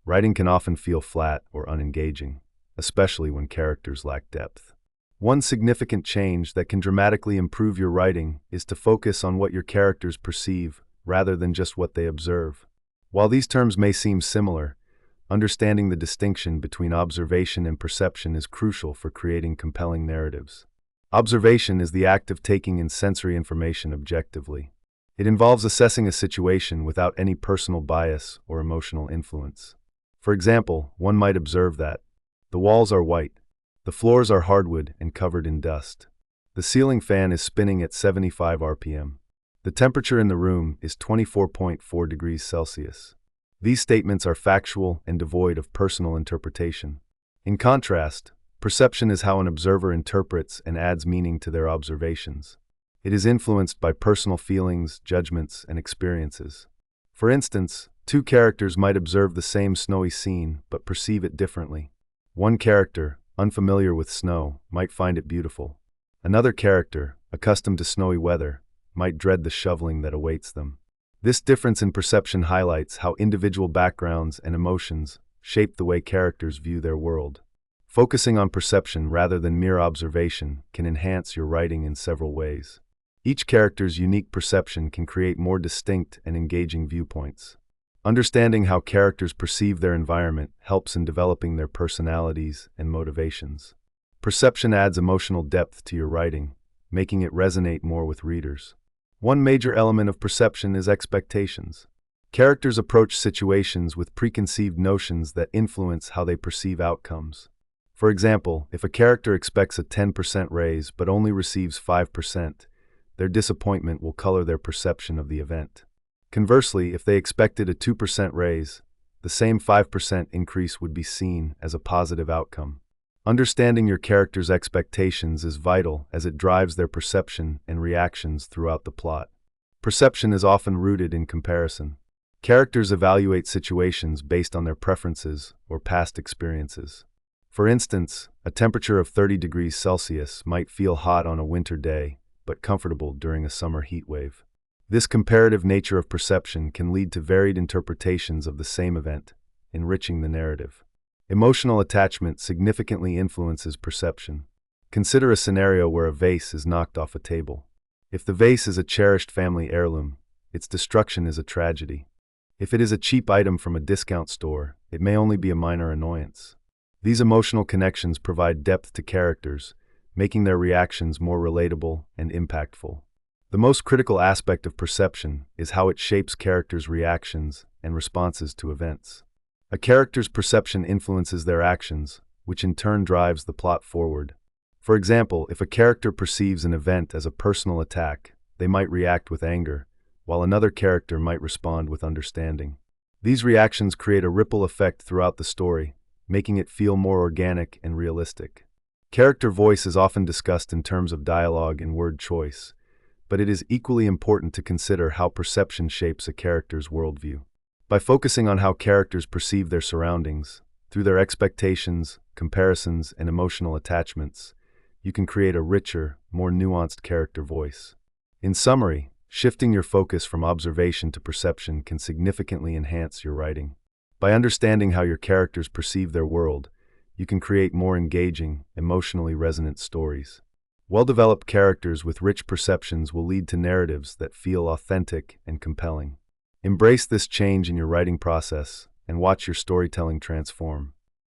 Writing can often feel flat or unengaging, especially when characters lack depth. One significant change that can dramatically improve your writing is to focus on what your characters perceive rather than just what they observe. While these terms may seem similar, understanding the distinction between observation and perception is crucial for creating compelling narratives. Observation is the act of taking in sensory information objectively. It involves assessing a situation without any personal bias or emotional influence. For example, one might observe that the walls are white, the floors are hardwood and covered in dust. The ceiling fan is spinning at 75 RPM. The temperature in the room is 24.4 degrees Celsius. These statements are factual and devoid of personal interpretation. In contrast, perception is how an observer interprets and adds meaning to their observations. It is influenced by personal feelings, judgments, and experiences. For instance, two characters might observe the same snowy scene but perceive it differently. One character, unfamiliar with snow, might find it beautiful. Another character, accustomed to snowy weather, might dread the shoveling that awaits them. This difference in perception highlights how individual backgrounds and emotions shape the way characters view their world. Focusing on perception rather than mere observation can enhance your writing in several ways. Each character's unique perception can create more distinct and engaging viewpoints. Understanding how characters perceive their environment helps in developing their personalities and motivations. Perception adds emotional depth to your writing, making it resonate more with readers. One major element of perception is expectations. Characters approach situations with preconceived notions that influence how they perceive outcomes. For example, if a character expects a 10% raise but only receives 5%, their disappointment will color their perception of the event. Conversely, if they expected a 2% raise, the same 5% increase would be seen as a positive outcome. Understanding your character's expectations is vital as it drives their perception and reactions throughout the plot. Perception is often rooted in comparison. Characters evaluate situations based on their preferences or past experiences. For instance, a temperature of 30 degrees Celsius might feel hot on a winter day, but comfortable during a summer heat wave. This comparative nature of perception can lead to varied interpretations of the same event, enriching the narrative. Emotional attachment significantly influences perception. Consider a scenario where a vase is knocked off a table. If the vase is a cherished family heirloom, its destruction is a tragedy. If it is a cheap item from a discount store, it may only be a minor annoyance. These emotional connections provide depth to characters, making their reactions more relatable and impactful. The most critical aspect of perception is how it shapes characters' reactions and responses to events. A character's perception influences their actions, which in turn drives the plot forward. For example, if a character perceives an event as a personal attack, they might react with anger, while another character might respond with understanding. These reactions create a ripple effect throughout the story, making it feel more organic and realistic. Character voice is often discussed in terms of dialogue and word choice, but it is equally important to consider how perception shapes a character's worldview. By focusing on how characters perceive their surroundings, through their expectations, comparisons, and emotional attachments, you can create a richer, more nuanced character voice. In summary, shifting your focus from observation to perception can significantly enhance your writing. By understanding how your characters perceive their world, you can create more engaging, emotionally resonant stories. Well-developed characters with rich perceptions will lead to narratives that feel authentic and compelling. Embrace this change in your writing process and watch your storytelling transform.